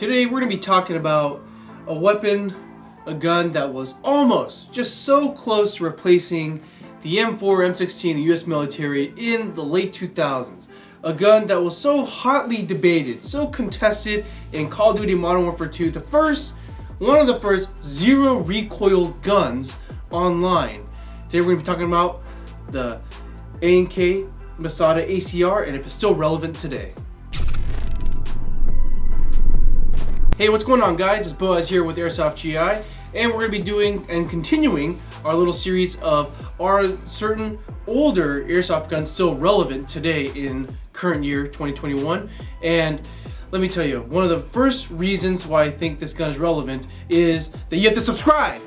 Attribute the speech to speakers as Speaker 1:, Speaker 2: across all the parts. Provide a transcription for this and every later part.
Speaker 1: Today we're going to be talking about a weapon, a gun that was almost, just so close to replacing the M4, M16 in the US military in the late 2000s. A gun that was so hotly debated, so contested in Call of Duty Modern Warfare 2, one of the first zero recoil guns online. Today we're going to be talking about the A&K Masada ACR and if it's still relevant today. Hey, what's going on, guys? It's Boaz here with Airsoft GI, and we're going to be doing and continuing our little series of are certain older airsoft guns still relevant today in current year 2021. And let me tell you, one of the first reasons why I think this gun is relevant is that you have to subscribe.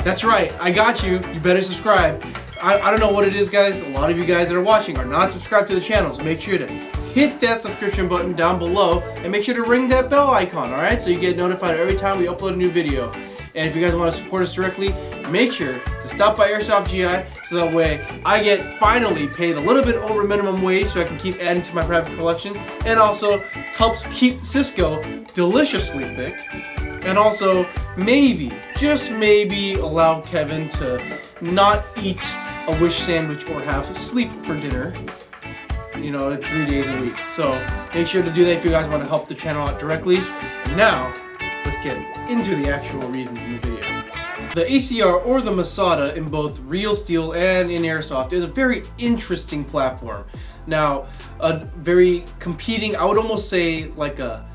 Speaker 1: That's right, I got you. You better subscribe. I don't know what it is, guys. A lot of you guys that are watching are not subscribed to the channel, so make sure to hit that subscription button down below and make sure to ring that bell icon, alright? So you get notified every time we upload a new video. And if you guys want to support us directly, make sure to stop by Airsoft GI so that way I get finally paid a little bit over minimum wage so I can keep adding to my private collection, and also helps keep Cisco deliciously thick, and also maybe, just maybe, allow Kevin to not eat a wish sandwich or have sleep for dinner, you know, 3 days a week. So make sure to do that if you guys want to help the channel out directly. Now, let's get into the actual reasons in the video. The ACR, or the Masada, in both real steel and in airsoft, is a very interesting platform. Now, a very competing, I would almost say like a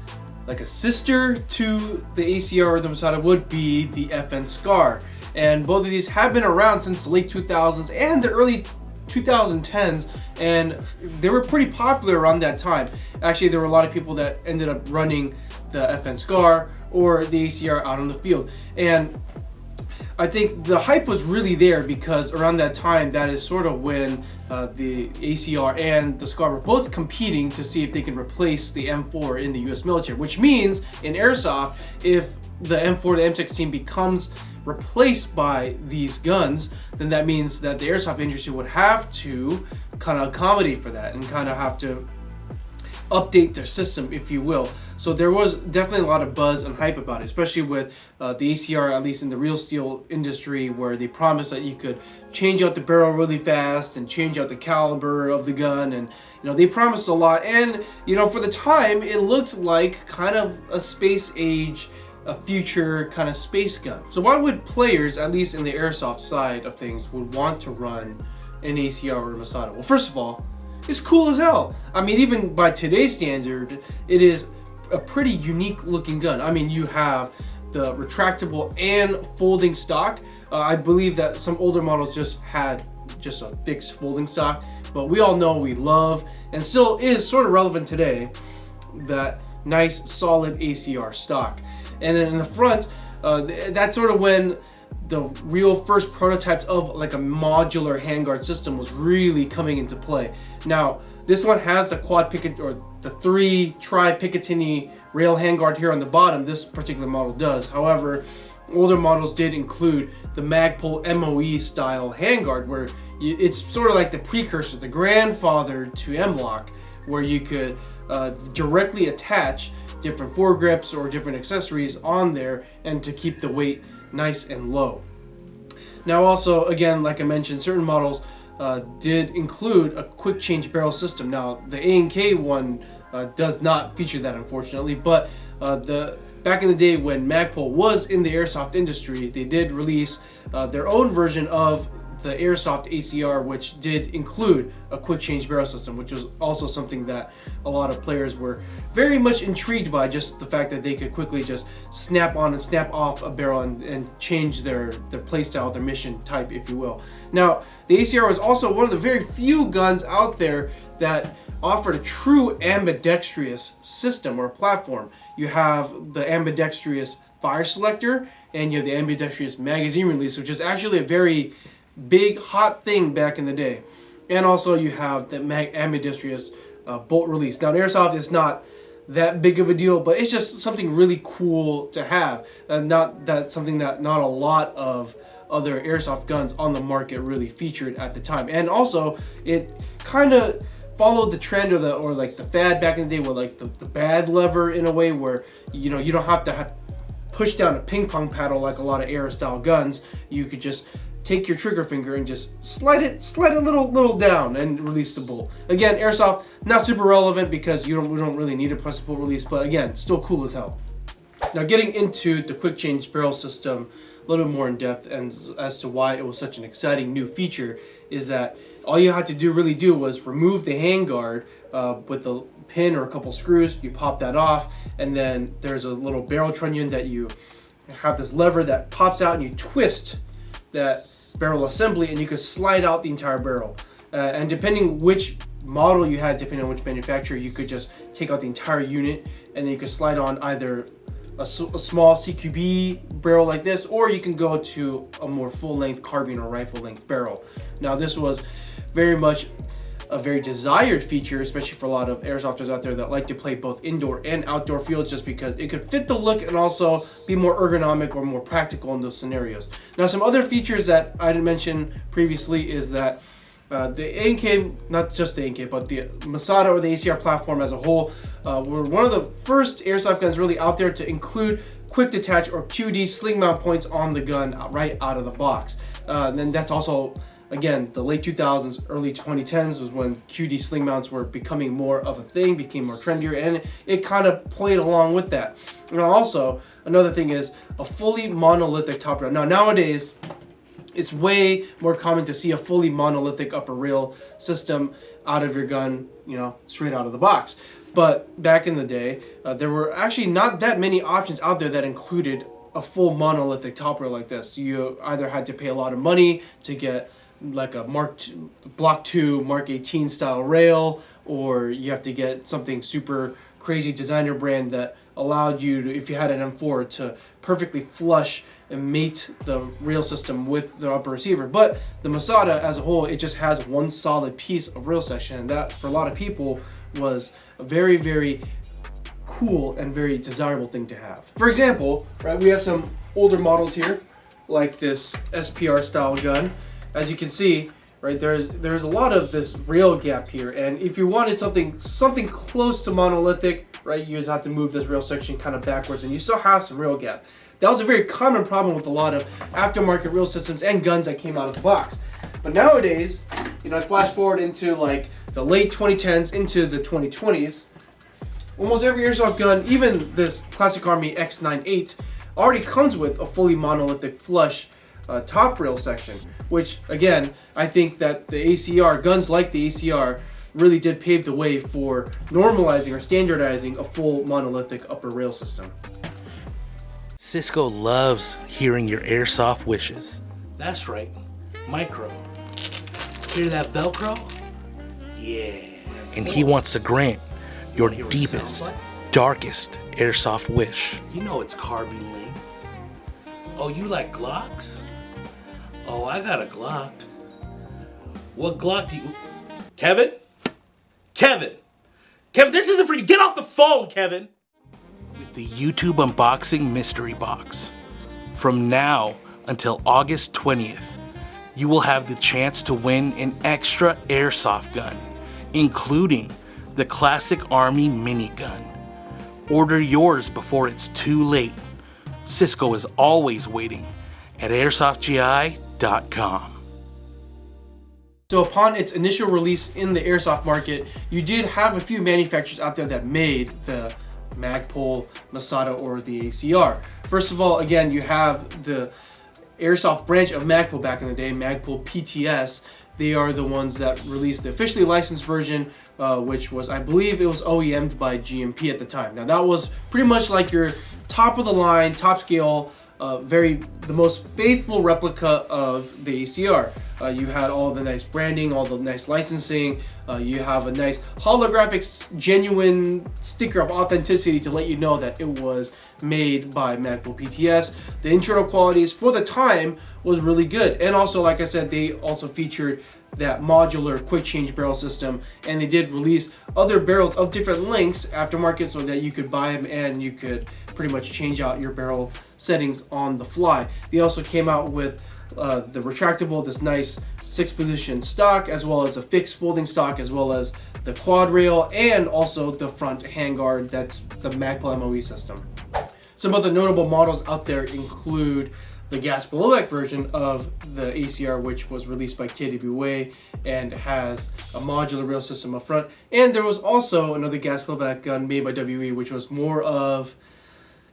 Speaker 1: sister to the ACR or the Masada would be the FN SCAR. And both of these have been around since the late 2000s and the early 2010s, and they were pretty popular around that time. Actually, there were a lot of people that ended up running the FN SCAR or the ACR out on the field. And I think the hype was really there because around that time, that is sort of when the ACR and the SCAR were both competing to see if they can replace the M4 in the US military, which means in airsoft, if the M4 to M16 becomes replaced by these guns, then that means that the airsoft industry would have to kind of accommodate for that and kind of have to update their system, if you will. So there was definitely a lot of buzz and hype about it, especially with the ACR, at least in the real steel industry, where they promised that you could change out the barrel really fast and change out the caliber of the gun, and you know, they promised a lot. And you know, for the time, it looked like kind of a space age, a future kind of space gun. So why would players, at least in the airsoft side of things, would want to run an ACR or a Masada? Well, first of all, it's cool as hell. I mean, even by today's standard, it is a pretty unique looking gun. I mean, you have the retractable and folding stock. I believe that some older models just had just a fixed folding stock, but we all know, we love, and still is sort of relevant today, that nice solid ACR stock. And then in the front, that's sort of when the real first prototypes of like a modular handguard system was really coming into play. Now, this one has the quad Picatinny, or the 3 tri-Picatinny rail handguard here on the bottom. This particular model does. However, older models did include the Magpul MOE style handguard, where it's sort of like the precursor, the grandfather to M-LOK, where you could directly attach different foregrips or different accessories on there and to keep the weight nice and low. Now also, again, like I mentioned, certain models did include a quick change barrel system. Now the A&K one does not feature that, unfortunately, but back in the day when Magpul was in the airsoft industry, they did release their own version of the Airsoft ACR, which did include a quick change barrel system, which was also something that a lot of players were very much intrigued by, just the fact that they could quickly just snap on and snap off a barrel and change their playstyle, their mission type, if you will. Now, the ACR was also one of the very few guns out there that offered a true ambidextrous system or platform. You have the ambidextrous fire selector, and you have the ambidextrous magazine release, which is actually a very big hot thing back in the day. And also you have the ambidextrous bolt release. Now in airsoft, it's not that big of a deal, but it's just something really cool to have, and something that not a lot of other airsoft guns on the market really featured at the time. And also, it kind of followed the trend or like the fad back in the day with like the bad lever in a way where, you know, you don't have to push down a ping pong paddle like a lot of air style guns. You could just take your trigger finger and just slide it a little down and release the bolt. Again, airsoft, not super relevant because we don't really need a press and pull release, but again, still cool as hell. Now getting into the quick change barrel system a little bit more in depth, and as to why it was such an exciting new feature, is that all you had to really do was remove the handguard with a pin or a couple screws. You pop that off, and then there's a little barrel trunnion that you have this lever that pops out, and you twist that barrel assembly, and you can slide out the entire barrel. And depending which model you had, depending on which manufacturer, you could just take out the entire unit, and then you could slide on either a small CQB barrel like this, or you can go to a more full-length carbine or rifle-length barrel. Now this was very much a very desired feature, especially for a lot of airsofters out there that like to play both indoor and outdoor fields, just because it could fit the look and also be more ergonomic or more practical in those scenarios. Now some other features that I didn't mention previously is that the A&K, not just the A&K, but the Masada or the ACR platform as a whole, were one of the first airsoft guns really out there to include quick detach or QD sling mount points on the gun right out of the box. Then that's also, again, the late 2000s, early 2010s was when QD sling mounts were becoming more of a thing, became more trendier, and it kind of played along with that. And also, another thing is a fully monolithic top rail. Now nowadays, it's way more common to see a fully monolithic upper rail system out of your gun, you know, straight out of the box. But back in the day, there were actually not that many options out there that included a full monolithic top rail like this. You either had to pay a lot of money to get like a Block 2, Mark 18 style rail, or you have to get something super crazy designer brand that allowed you to, if you had an M4, to perfectly flush and mate the rail system with the upper receiver. But the Masada as a whole, it just has one solid piece of rail section, and that for a lot of people was a very, very cool and very desirable thing to have. For example, right, we have some older models here, like this SPR style gun. As you can see, right, there's a lot of this rail gap here, and if you wanted something close to monolithic, right, you just have to move this rail section kind of backwards, and you still have some rail gap. That was a very common problem with a lot of aftermarket rail systems and guns that came out of the box. But nowadays, you know, I flash forward into like the late 2010s into the 2020s, almost every airsoft gun, even this Classic Army X98, already comes with a fully monolithic flush top rail section, which again, I think that the ACR, guns like the ACR, really did pave the way for normalizing or standardizing a full monolithic upper rail system.
Speaker 2: Cisco loves hearing your airsoft wishes. That's right, micro. Hear that Velcro? Yeah. And he wants to grant your deepest, darkest airsoft wish. You know it's carbine length. Oh, you like Glocks? Oh, I got a Glock. What Glock do you... Kevin? Kevin, this isn't for you. Get off the phone, Kevin. With the YouTube unboxing mystery box. From now until August 20th, you will have the chance to win an extra airsoft gun, including the Classic Army minigun. Order yours before it's too late. Cisco is always waiting at airsoftgi.com.
Speaker 1: So upon its initial release in the airsoft market, you did have a few manufacturers out there that made the Magpul, Masada, or the ACR. First of all, again, you have the airsoft branch of Magpul back in the day, Magpul PTS. They are the ones that released the officially licensed version, which was, I believe it was OEM'd by GMP at the time. Now that was pretty much like your top of the line, top scale, the most faithful replica of the ACR. You had all the nice branding, all the nice licensing. You have a nice holographic, genuine sticker of authenticity to let you know that it was made by Magpul PTS. The internal qualities for the time was really good. And also, like I said, they also featured that modular quick change barrel system, and they did release other barrels of different lengths aftermarket so that you could buy them and you could pretty much change out your barrel settings on the fly. They also came out with the retractable, this nice 6-position stock, as well as a fixed folding stock, as well as the quad rail, and also the front handguard. That's the Magpul MOE system. Some other notable models out there include the gas blowback version of the ACR, which was released by KWA and has a modular rail system up front. And there was also another gas blowback gun made by WE, which was more of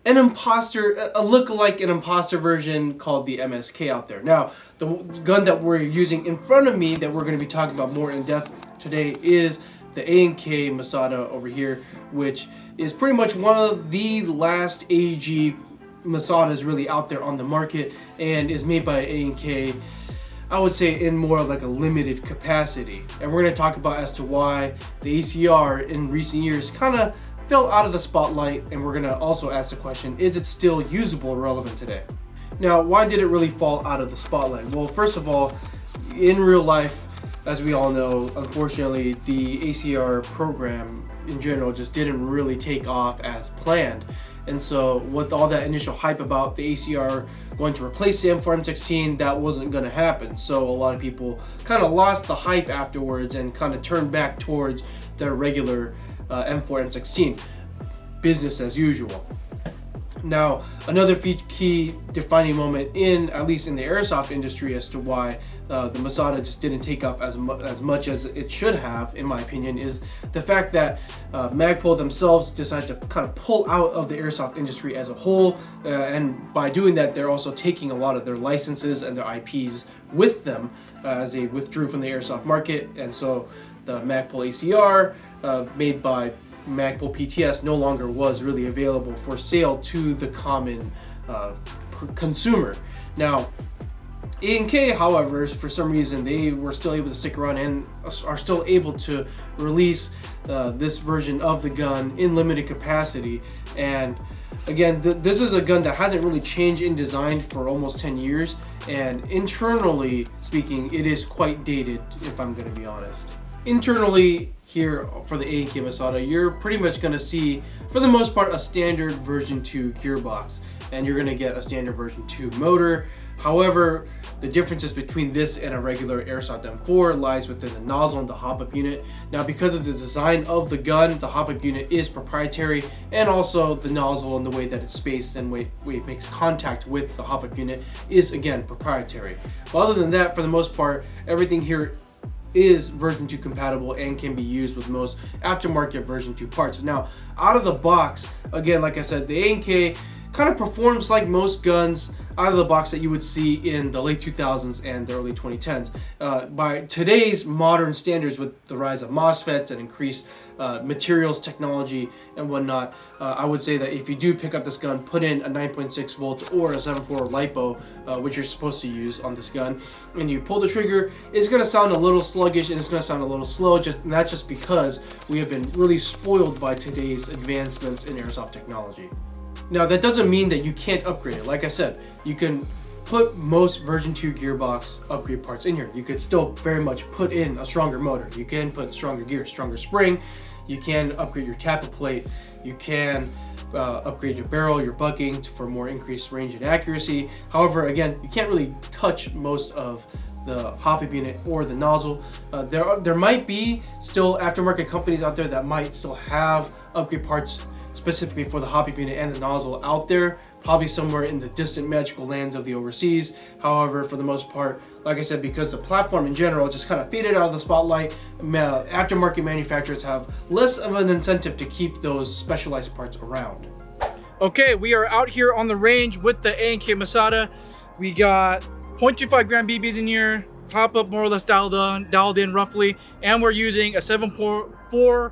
Speaker 1: an imposter, a look-alike an imposter version called the MSK out there. Now, the gun that we're using in front of me that we're going to be talking about more in depth today is the A&K Masada over here, which is pretty much one of the last AEG Masadas really out there on the market, and is made by A&K, I would say, in more of like a limited capacity. And we're going to talk about as to why the ACR in recent years kind of fell out of the spotlight, and we're going to also ask the question, is it still usable or relevant today? Now, why did it really fall out of the spotlight? Well, first of all, in real life, as we all know, unfortunately, the ACR program in general just didn't really take off as planned. And so with all that initial hype about the ACR going to replace the M4 M16, that wasn't going to happen. So a lot of people kind of lost the hype afterwards and kind of turned back towards their regular M4 M16. Business as usual. Now, another key defining moment in, at least in the airsoft industry, as to why the Masada just didn't take off as much as it should have, in my opinion, is the fact that Magpul themselves decided to kind of pull out of the airsoft industry as a whole, and by doing that, they're also taking a lot of their licenses and their IPs with them as they withdrew from the airsoft market. And so the Magpul ACR, made by Magpul PTS, no longer was really available for sale to the common consumer. Now, A&K, however, for some reason, they were still able to stick around and are still able to release this version of the gun in limited capacity. And again, this is a gun that hasn't really changed in design for almost 10 years. And internally speaking, it is quite dated, if I'm going to be honest. Internally here for the A&K Masada, you're pretty much going to see, for the most part, a standard version 2 gearbox, and you're going to get a standard version 2 motor. However, the differences between this and a regular Airsoft M4 lies within the nozzle and the hop-up unit. Now, because of the design of the gun, the hop-up unit is proprietary, and also the nozzle and the way that it's spaced and way it makes contact with the hop-up unit is, again, proprietary. But other than that, for the most part, everything here is version 2 compatible and can be used with most aftermarket version 2 parts. Now, out of the box, again, like I said, the A&K kind of performs like most guns out of the box that you would see in the late 2000s and the early 2010s. By today's modern standards, with the rise of MOSFETs and increased materials technology and whatnot, I would say that if you do pick up this gun, put in a 9.6 volt or a 7.4 LiPo, which you're supposed to use on this gun, and you pull the trigger, it's going to sound a little sluggish and it's going to sound a little slow, not just because we have been really spoiled by today's advancements in airsoft technology. Now, that doesn't mean that you can't upgrade it. Like I said, you can put most version 2 gearbox upgrade parts in here. You could still very much put in a stronger motor. You can put stronger gear, stronger spring. You can upgrade your tappet plate. You can upgrade your barrel, your bucking for more increased range and accuracy. However, again, you can't really touch most of the hop-up unit or the nozzle. There might be still aftermarket companies out there that might still have upgrade parts specifically for the hop-up unit and the nozzle out there, probably somewhere in the distant magical lands of the overseas. However, for the most part, like I said, because the platform in general just kind of faded out of the spotlight, aftermarket manufacturers have less of an incentive to keep those specialized parts around.
Speaker 3: Okay, we are out here on the range with the A&K Masada. We got 0.25 gram BBs in here, pop-up more or less dialed in roughly, and we're using a 7.4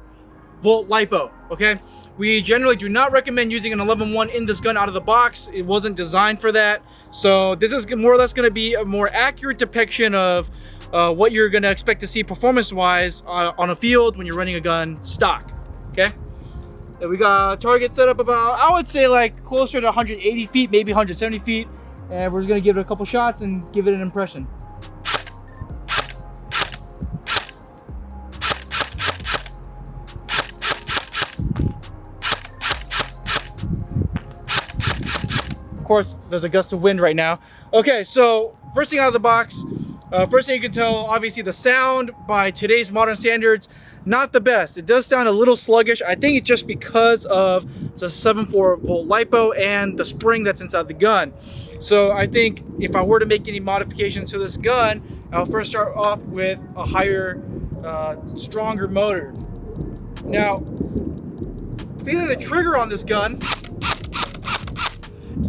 Speaker 3: volt LiPo, okay? We generally do not recommend using an 11.1 in this gun out of the box. It wasn't designed for that. So this is more or less going to be a more accurate depiction of what you're going to expect to see performance-wise on a field when you're running a gun stock, okay? And we got target set up about, I would say, like closer to 180 feet, maybe 170 feet. And we're just going to give it a couple shots and give it an impression. Of course, there's a gust of wind right now. Okay, so first thing out of the box, first thing you can tell, obviously the sound by today's modern standards not the best. It does sound a little sluggish. I think it's just because of the 7.4 volt LiPo and the spring that's inside the gun. So I think if I were to make any modifications to this gun, I'll first start off with a higher, stronger motor. Now, feeling the trigger on this gun,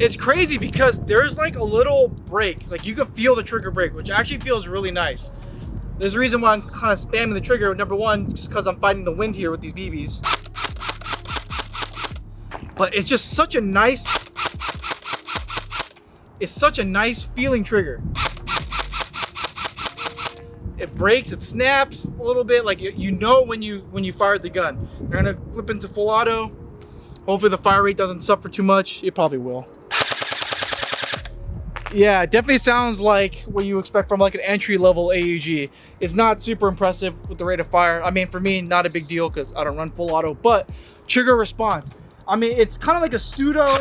Speaker 3: it's crazy because there's like a little break. Like you can feel the trigger break, which actually feels really nice. There's a reason why I'm kind of spamming the trigger. Number one, just because I'm fighting the wind here with these BBs. But it's just such a nice, feeling trigger. It breaks, it snaps a little bit, like you know when you fired the gun. They're gonna flip into full auto. Hopefully the fire rate doesn't suffer too much. It probably will. Yeah, it definitely sounds like what you expect from like an entry-level AEG. It's not super impressive with the rate of fire. I mean, for me, not a big deal because I don't run full auto, but trigger response. I mean, it's kind of like a pseudo,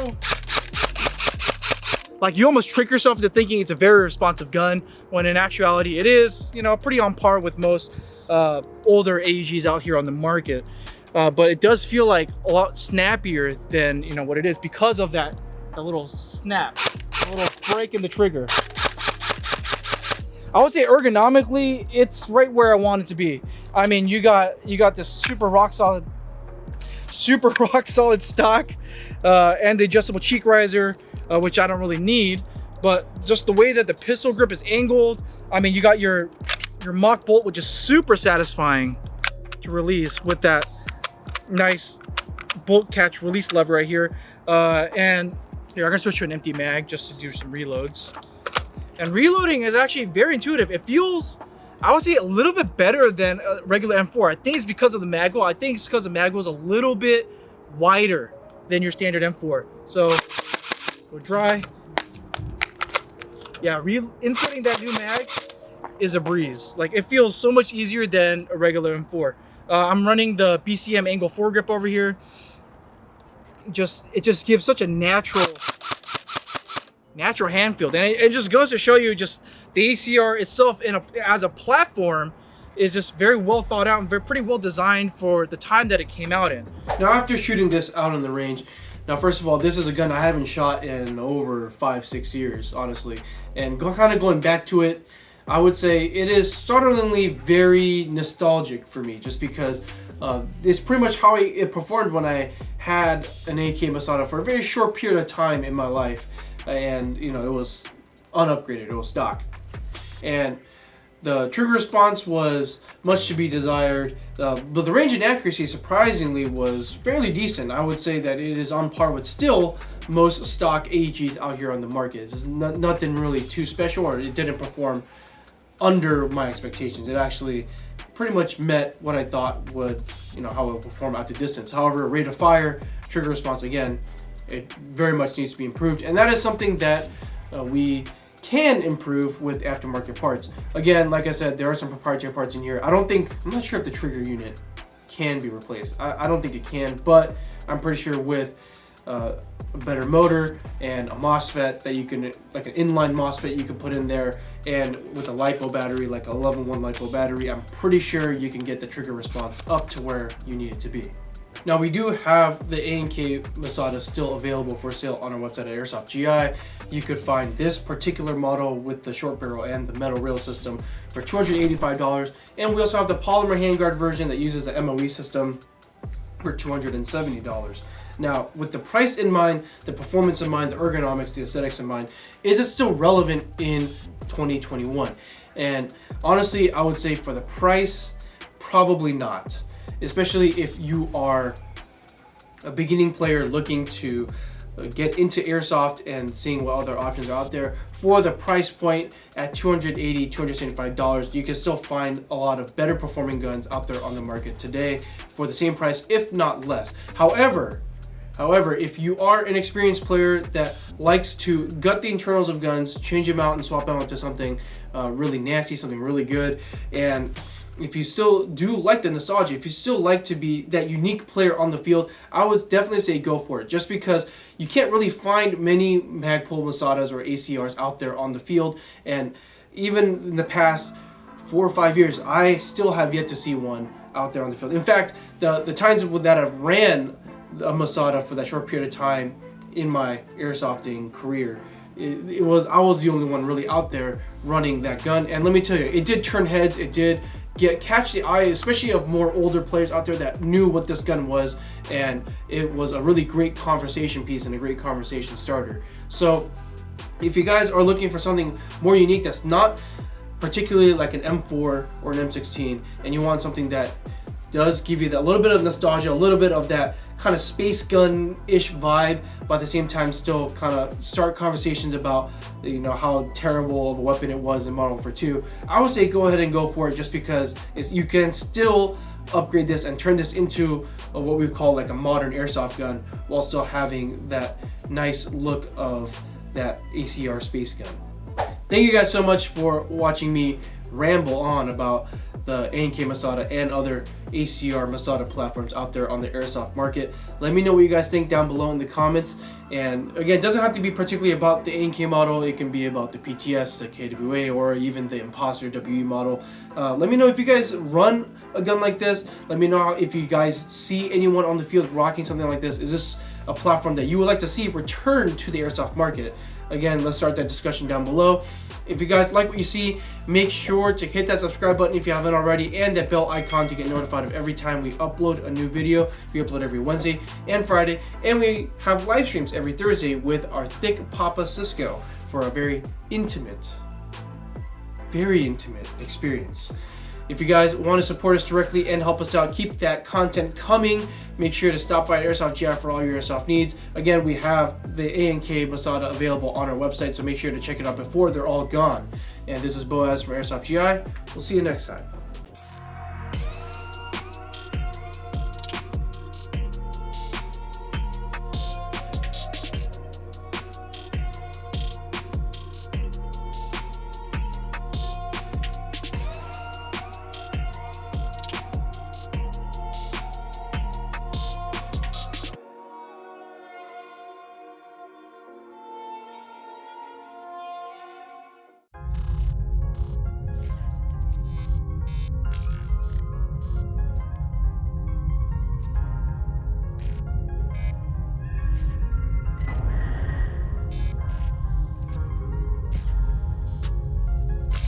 Speaker 3: like you almost trick yourself into thinking it's a very responsive gun, when in actuality it is, you know, pretty on par with most older AEGs out here on the market. But it does feel like a lot snappier than, you know, what it is because of that little snap. A little break in the trigger. I would say ergonomically, it's right where I want it to be. I mean, you got this super rock solid stock and the adjustable cheek riser, which I don't really need, but just the way that the pistol grip is angled. I mean, you got your mock bolt, which is super satisfying to release with that nice bolt catch release lever right here, and here, I'm gonna switch to an empty mag just to do some reloads. And reloading is actually very intuitive. It feels, I would say, a little bit better than a regular M4. I think it's because of the mag well. I think it's because the mag well is a little bit wider than your standard M4. So, go dry. Yeah, inserting that new mag is a breeze. Like, it feels so much easier than a regular M4. I'm running the BCM Angle foregrip over here. It just gives such a natural hand feel, and it just goes to show you just the ACR itself as a platform is just very well thought out and pretty well designed for the time that it came out in.
Speaker 1: Now, after shooting this out on the range, now first of all, this is a gun I haven't shot in over 5-6 years, honestly, and kind of going back to it, I would say it is startlingly very nostalgic for me, just because it's pretty much how it performed when I had an A&K Masada for a very short period of time in my life, and you know, it was unupgraded, it was stock, and the trigger response was much to be desired, but the range and accuracy surprisingly was fairly decent. I would say that it is on par with still most stock AEGs out here on the market. It's nothing really too special, or it didn't perform under my expectations. It actually pretty much met what I thought would, you know, how it would perform out to distance. However, rate of fire, trigger response, again, it very much needs to be improved, and that is something that we can improve with aftermarket parts. Again, like I said, there are some proprietary parts in here. I'm not sure if the trigger unit can be replaced. I don't think it can, but I'm pretty sure with a better motor and a MOSFET that you can, like an inline MOSFET you can put in there, and with a LiPo battery, like a 11-1 LiPo battery, I'm pretty sure you can get the trigger response up to where you need it to be. Now, we do have the A&K Masada still available for sale on our website at Airsoft GI. You could find this particular model with the short barrel and the metal rail system for $285, and we also have the polymer handguard version that uses the MOE system for $270. Now, with the price in mind, the performance in mind, the ergonomics, the aesthetics in mind, is it still relevant in 2021? And honestly, I would say for the price, probably not. Especially if you are a beginning player looking to get into airsoft and seeing what other options are out there. For the price point at $280, $275, you can still find a lot of better performing guns out there on the market today for the same price, if not less. However, if you are an experienced player that likes to gut the internals of guns, change them out and swap them out to something really nasty, something really good, and if you still do like the nostalgia, if you still like to be that unique player on the field, I would definitely say go for it, just because you can't really find many Magpul Masadas or ACRs out there on the field, and even in the past 4 or 5 years, I still have yet to see one out there on the field. In fact, the times that I've ran a Masada for that short period of time in my airsofting career, I was the only one really out there running that gun. And let me tell you, it did turn heads. It did catch the eye, especially of more older players out there that knew what this gun was, and it was a really great conversation piece and a great conversation starter. So if you guys are looking for something more unique that's not particularly like an M4 or an M16, and you want something that does give you that little bit of nostalgia, a little bit of that kind of space gun-ish vibe, but at the same time still kind of start conversations about, you know, how terrible of a weapon it was in Modern Warfare 2, I would say go ahead and go for it, just because you can still upgrade this and turn this into what we call like a modern airsoft gun while still having that nice look of that ACR space gun. Thank you guys so much for watching me ramble on about the A&K Masada and other ACR Masada platforms out there on the airsoft market. Let me know what you guys think down below in the comments. And again, it doesn't have to be particularly about the A&K model. It can be about the PTS, the KWA, or even the Imposter WE model. Let me know if you guys run a gun like this. Let me know if you guys see anyone on the field rocking something like this. Is this a platform that you would like to see return to the airsoft market? Again, let's start that discussion down below. If you guys like what you see, make sure to hit that subscribe button if you haven't already, and that bell icon to get notified of every time we upload a new video. We upload every Wednesday and Friday, and we have live streams every Thursday with our Thick Papa Cisco for a very intimate experience. If you guys want to support us directly and help us out, keep that content coming, make sure to stop by Airsoft GI for all your airsoft needs. Again, we have the A&K Masada available on our website, so make sure to check it out before they're all gone. And this is Boaz from Airsoft GI. We'll see you next time.